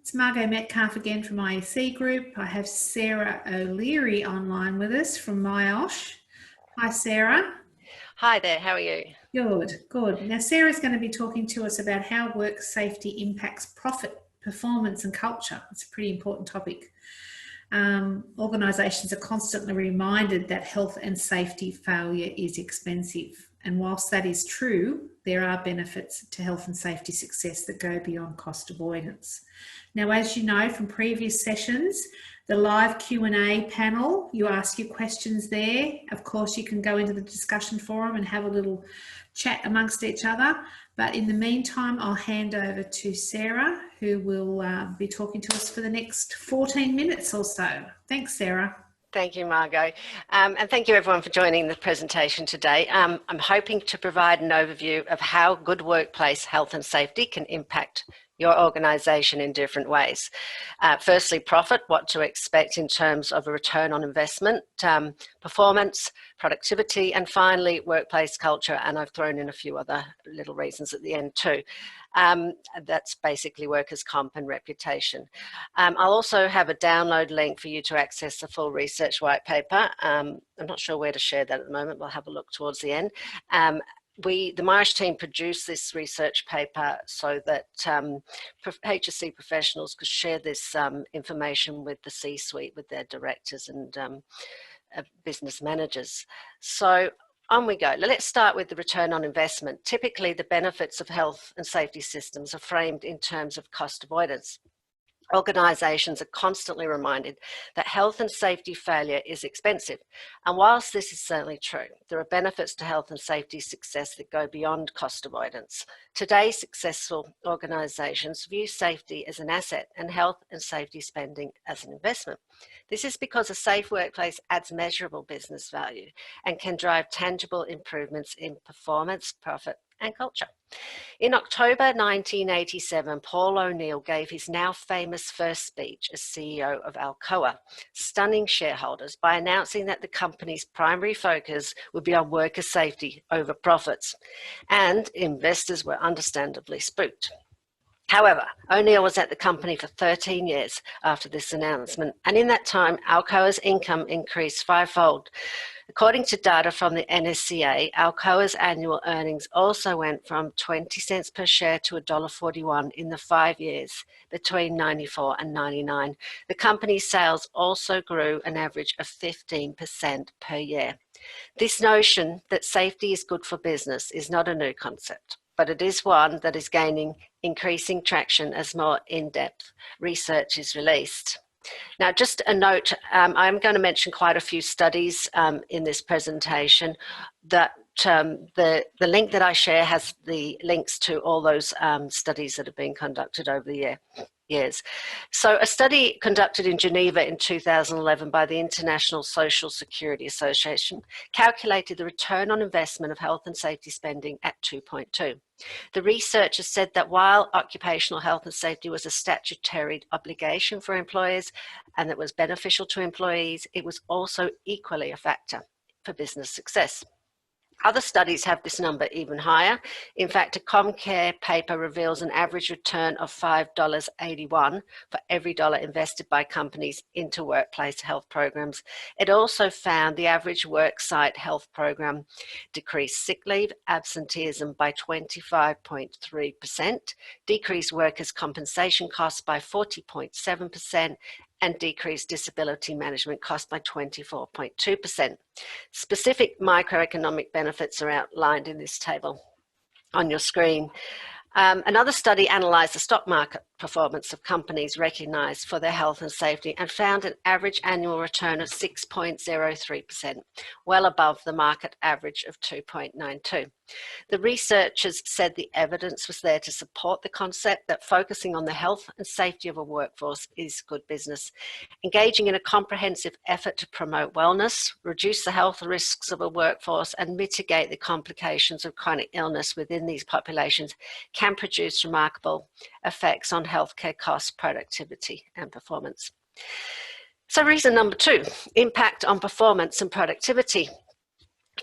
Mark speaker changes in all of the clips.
Speaker 1: It's Margot Metcalf again from IEC Group. I have Sarah O'Leary online with us from myosh. Hi, Sarah.
Speaker 2: Hi there, how are you?
Speaker 1: Good, good. Now, Sarah's going to be talking to us about how work safety impacts profit, performance and culture. It's a pretty important topic. Organisations are constantly reminded that health and safety failure is expensive. And whilst that is true, there are benefits to health and safety success that go beyond cost avoidance. Now, as you know from previous sessions, the live Q&A panel, you ask your questions there. Of course, you can go into the discussion forum and have a little chat amongst each other. But in the meantime, I'll hand over to Sarah, who will be talking to us for the next 14 minutes or so. Thanks, Sarah.
Speaker 2: Thank you, Margot. And thank you everyone for joining the presentation today. I'm hoping to provide an overview of how good workplace health and safety can impact your organisation in different ways. Firstly, profit, what to expect in terms of a return on investment, performance, productivity, and finally, workplace culture. And I've thrown in a few other little reasons at the end too. That's basically workers' comp and reputation. I'll also have a download link for you to access the full research white paper. I'm not sure where to share that at the moment. We'll have a look towards the end. The myosh team produced this research paper so that HSC professionals could share this information with the C-suite, with their directors and business managers. So on we go. Let's start with the return on investment. Typically, the benefits of health and safety systems are framed in terms of cost avoidance. Organisations are constantly reminded that health and safety failure is expensive. And whilst this is certainly true, there are benefits to health and safety success that go beyond cost avoidance. Today, successful organisations view safety as an asset and health and safety spending as an investment. This is because a safe workplace adds measurable business value and can drive tangible improvements in performance, profit, and culture. In October 1987, Paul O'Neill gave his now famous first speech as CEO of Alcoa, stunning shareholders by announcing that the company's primary focus would be on worker safety over profits, and investors were understandably spooked. However, O'Neill was at the company for 13 years after this announcement, and in that time, Alcoa's income increased fivefold. According to data from the NSCA, Alcoa's annual earnings also went from 20 cents per share to $1.41 in the 5 years between 94 and 99. The company's sales also grew an average of 15% per year. This notion that safety is good for business is not a new concept, but it is one that is gaining increasing traction as more in-depth research is released. Now, just a note, I'm going to mention quite a few studies in this presentation. That the link that I share has the links to all those studies that have been conducted over the years. So a study conducted in Geneva in 2011 by the International Social Security Association calculated the return on investment of health and safety spending at 2.2. The researchers said that while occupational health and safety was a statutory obligation for employers and that was beneficial to employees, it was also equally a factor for business success. Other studies have this number even higher. In fact, a Comcare paper reveals an average return of $5.81 for every dollar invested by companies into workplace health programs. It also found the average worksite health program decreased sick leave, absenteeism by 25.3%, decreased workers' compensation costs by 40.7%, and decreased disability management costs by 24.2%. Specific microeconomic benefits are outlined in this table on your screen. Another study analysed the stock market performance of companies recognised for their health and safety and found an average annual return of 6.03%, well above the market average of 2.92. The researchers said the evidence was there to support the concept that focusing on the health and safety of a workforce is good business. Engaging in a comprehensive effort to promote wellness, reduce the health risks of a workforce, and mitigate the complications of chronic illness within these populations can produce remarkable effects on healthcare costs, productivity, and performance. So reason number 2, impact on performance and productivity.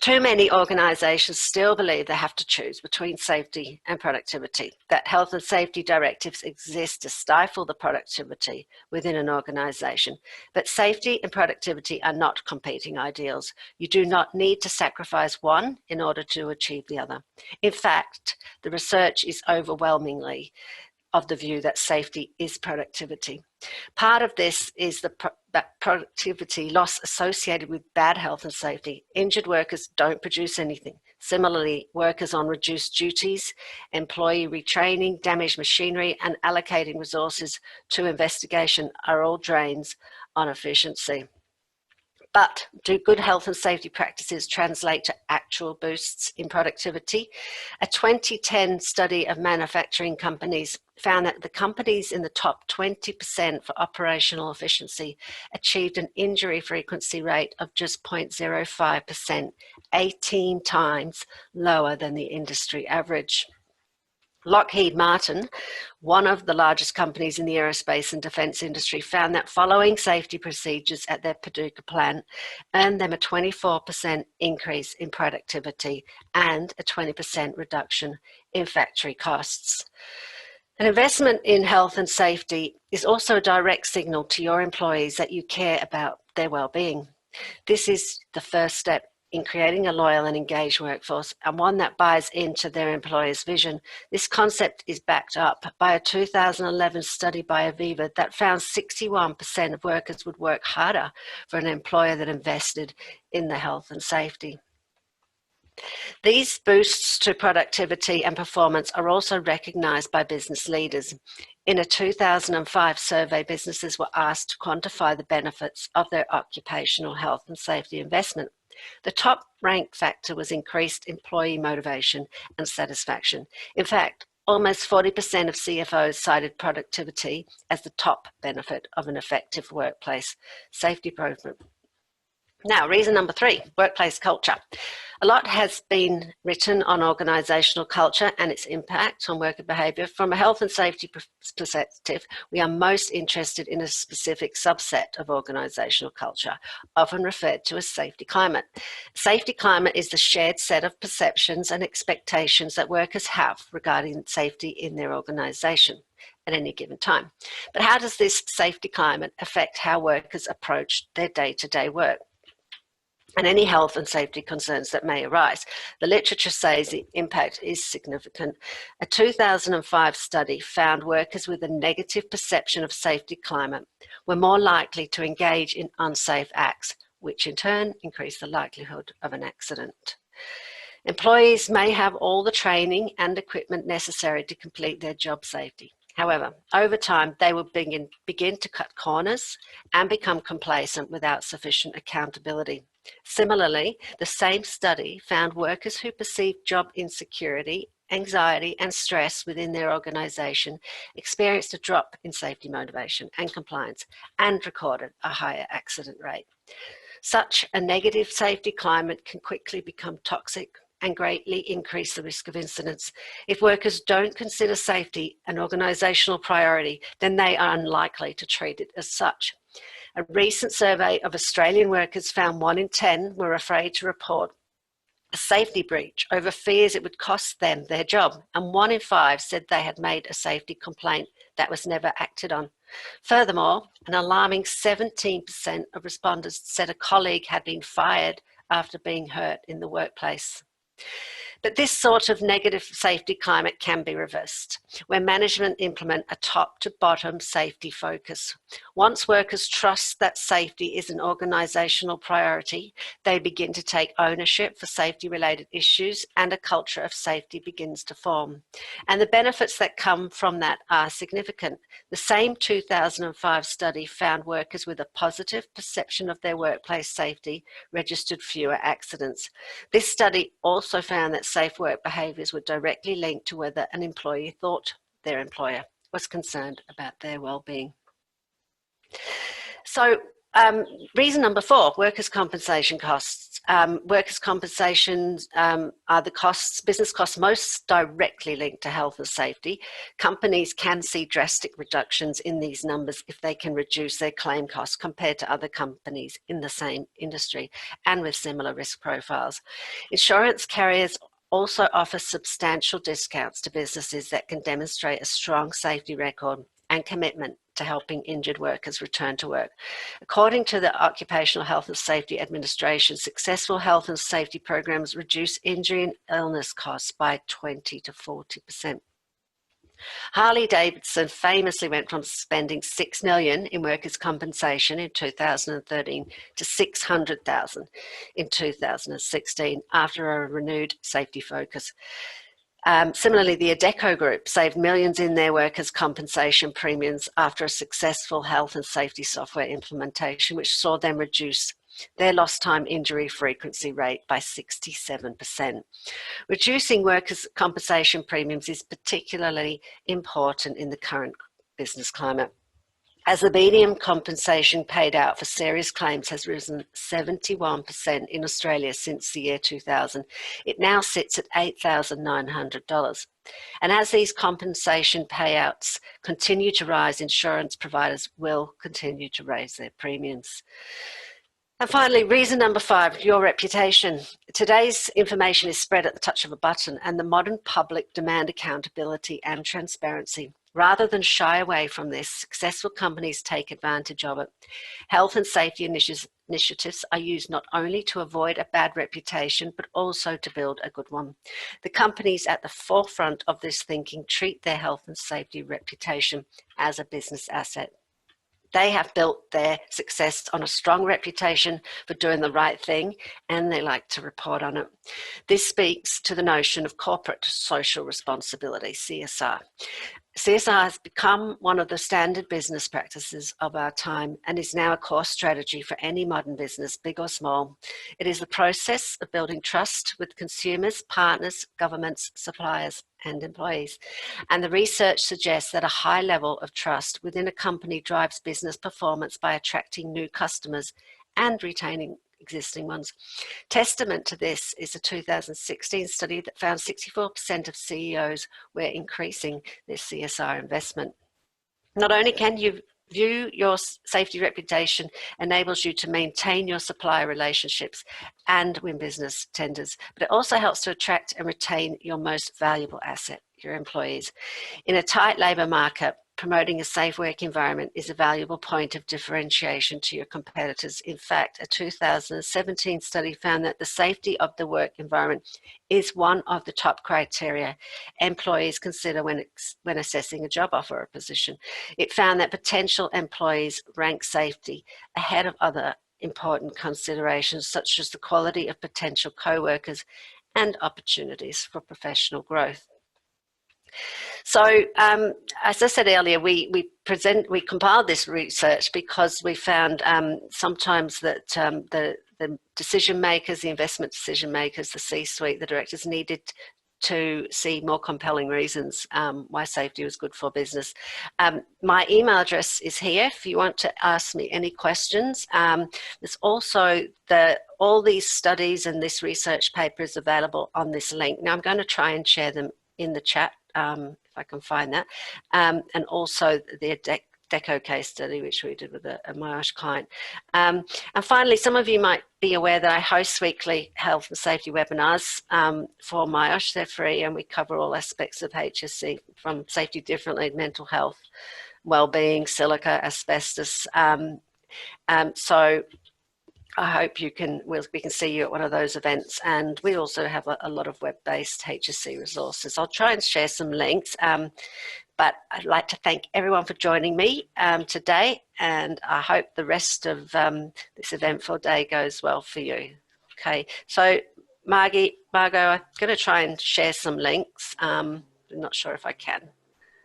Speaker 2: Too many organisations still believe they have to choose between safety and productivity, that health and safety directives exist to stifle the productivity within an organisation. But safety and productivity are not competing ideals. You do not need to sacrifice one in order to achieve the other. In fact, the research is overwhelmingly of the view that safety is productivity. Part of this is that productivity loss associated with bad health and safety. Injured workers don't produce anything. Similarly, workers on reduced duties, employee retraining, damaged machinery, and allocating resources to investigation are all drains on efficiency. But do good health and safety practices translate to actual boosts in productivity? A 2010 study of manufacturing companies found that the companies in the top 20% for operational efficiency achieved an injury frequency rate of just 0.05%, 18 times lower than the industry average. Lockheed Martin, one of the largest companies in the aerospace and defence industry, found that following safety procedures at their Paducah plant earned them a 24% increase in productivity and a 20% reduction in factory costs. An investment in health and safety is also a direct signal to your employees that you care about their well-being. This is the first step in creating a loyal and engaged workforce, and one that buys into their employer's vision. This concept is backed up by a 2011 study by Aviva that found 61% of workers would work harder for an employer that invested in their health and safety. These boosts to productivity and performance are also recognised by business leaders. In a 2005 survey, businesses were asked to quantify the benefits of their occupational health and safety investment. The top ranked factor was increased employee motivation and satisfaction. In fact, almost 40% of CFOs cited productivity as the top benefit of an effective workplace safety program. Now, reason number 3, workplace culture. A lot has been written on organisational culture and its impact on worker behaviour. From a health and safety perspective, we are most interested in a specific subset of organisational culture, often referred to as safety climate. Safety climate is the shared set of perceptions and expectations that workers have regarding safety in their organisation at any given time. But how does this safety climate affect how workers approach their day-to-day work and any health and safety concerns that may arise? The literature says the impact is significant. A 2005 study found workers with a negative perception of safety climate were more likely to engage in unsafe acts, which in turn increased the likelihood of an accident. Employees may have all the training and equipment necessary to complete their job safety. However, over time, they will begin to cut corners and become complacent without sufficient accountability. Similarly, the same study found workers who perceived job insecurity, anxiety, and stress within their organisation experienced a drop in safety motivation and compliance and recorded a higher accident rate. Such a negative safety climate can quickly become toxic and greatly increase the risk of incidents. If workers don't consider safety an organisational priority, then they are unlikely to treat it as such. A recent survey of Australian workers found 1 in 10 were afraid to report a safety breach over fears it would cost them their job, and 1 in 5 said they had made a safety complaint that was never acted on. Furthermore, an alarming 17% of respondents said a colleague had been fired after being hurt in the workplace. But this sort of negative safety climate can be reversed when management implement a top to bottom safety focus. Once workers trust that safety is an organisational priority, they begin to take ownership for safety related issues and a culture of safety begins to form. And the benefits that come from that are significant. The same 2005 study found workers with a positive perception of their workplace safety registered fewer accidents. This study also found that safe work behaviours were directly linked to whether an employee thought their employer was concerned about their well-being. So reason number 4, workers' compensation costs. workers' compensation are the costs, business costs most directly linked to health and safety. Companies can see drastic reductions in these numbers if they can reduce their claim costs compared to other companies in the same industry and with similar risk profiles. Insurance carriers also offer substantial discounts to businesses that can demonstrate a strong safety record and commitment to helping injured workers return to work. According to the Occupational Health and Safety Administration, successful health and safety programs reduce injury and illness costs by 20 to 40%. Harley-Davidson famously went from spending $6 million in workers' compensation in 2013 to $600,000 in 2016 after a renewed safety focus. Similarly, the Adecco Group saved millions in their workers' compensation premiums after a successful health and safety software implementation, which saw them reduce their lost time injury frequency rate by 67%. Reducing workers' compensation premiums is particularly important in the current business climate, as the median compensation paid out for serious claims has risen 71% in Australia since the year 2000. It now sits at $8,900. And as these compensation payouts continue to rise, insurance providers will continue to raise their premiums. And finally, reason number 5, your reputation. Today's information is spread at the touch of a button, and the modern public demand accountability and transparency. Rather than shy away from this, successful companies take advantage of it. Health and safety initiatives are used not only to avoid a bad reputation, but also to build a good one. The companies at the forefront of this thinking treat their health and safety reputation as a business asset. They have built their success on a strong reputation for doing the right thing, and they like to report on it. This speaks to the notion of corporate social responsibility, CSR. CSR has become one of the standard business practices of our time and is now a core strategy for any modern business, big or small. It is the process of building trust with consumers, partners, governments, suppliers, and employees. And the research suggests that a high level of trust within a company drives business performance by attracting new customers and retaining existing ones. Testament to this is a 2016 study that found 64% of CEOs were increasing their CSR investment. Not only can you view your safety reputation enables you to maintain your supplier relationships and win business tenders, but it also helps to attract and retain your most valuable asset, your employees. In a tight labour market, promoting a safe work environment is a valuable point of differentiation to your competitors. In fact, a 2017 study found that the safety of the work environment is one of the top criteria employees consider when assessing a job offer or position. It found that potential employees rank safety ahead of other important considerations, such as the quality of potential co-workers and opportunities for professional growth. So, as I said earlier, we compiled this research because we found sometimes that the decision makers, the investment decision makers, the C-suite, the directors needed to see more compelling reasons why safety was good for business. My email address is here if you want to ask me any questions. There's also all these studies and this research paper is available on this link. Now I'm going to try and share them in the chat if I can find that, and also the Adecco case study, which we did with a myosh client. And finally, some of you might be aware that I host weekly health and safety webinars for myosh. They're free, and we cover all aspects of HSC, from safety differently, mental health, well-being, silica, asbestos. So I hope we can see you at one of those events, and we also have a lot of web-based HSC resources. I'll try and share some links, but I'd like to thank everyone for joining me today, and I hope the rest of this eventful day goes well for you. Okay, so Margot, I'm going to try and share some links. I'm not sure if I can.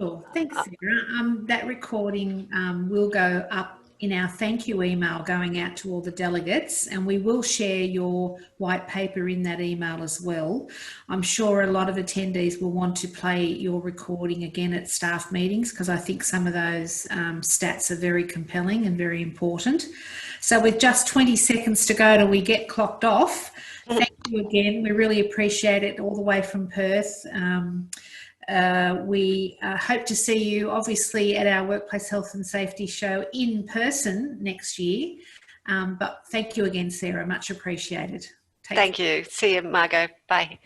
Speaker 1: Oh, thanks, Sarah. That recording will go up in our thank you email going out to all the delegates, and we will share your white paper in that email as well. I'm sure a lot of attendees will want to play your recording again at staff meetings, because I think some of those stats are very compelling and very important. So with just 20 seconds to go till we get clocked off, thank you again. We really appreciate it, all the way from Perth. We hope to see you obviously at our Workplace Health and Safety show in person next year. But thank you again, Sarah, much appreciated.
Speaker 2: Thank you. See you, Margot. Bye.